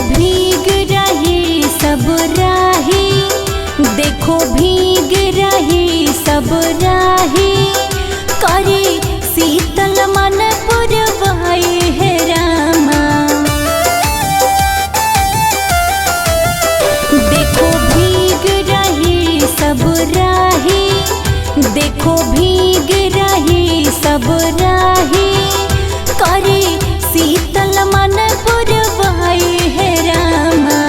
भीग रही सब राही, देखो भीग रही सब राही, करे शीतल मन पुरवाई है रामा। देखो भीग रही सब राही, देखो भीग रही सब राही, करे शीतल मन पुरवाई है रामा।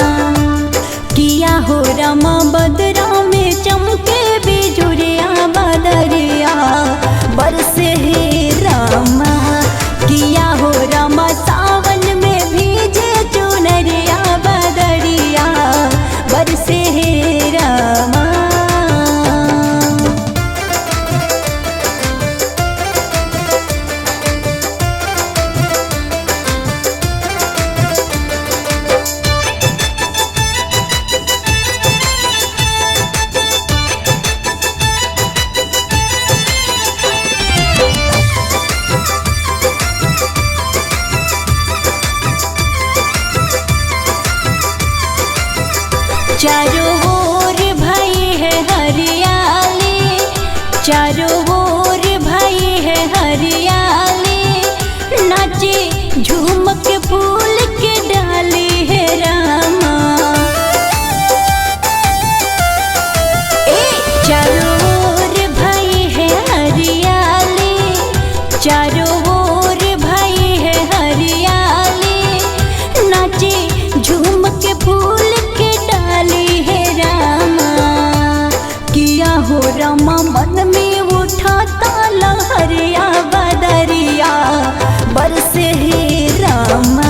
किया हो रामा बदरा में चमके बिजुरिया बदरिया बरसे है रामा। किया हो रामा सावन में भीजे चुनरिया बदरिया बरसे है रामा। चारों ओर भई है हरियाली, चारों ओर भई है हरियाली, नाचे झूमक फूल के डाली है रामा। चारों ओर भई है हरियाली, चारों ओर भई है हरियाली, नाचे झूमक फूल है रामा। किया हो रामा मन में उठाता लहरिया बदरिया बरसे है रामा।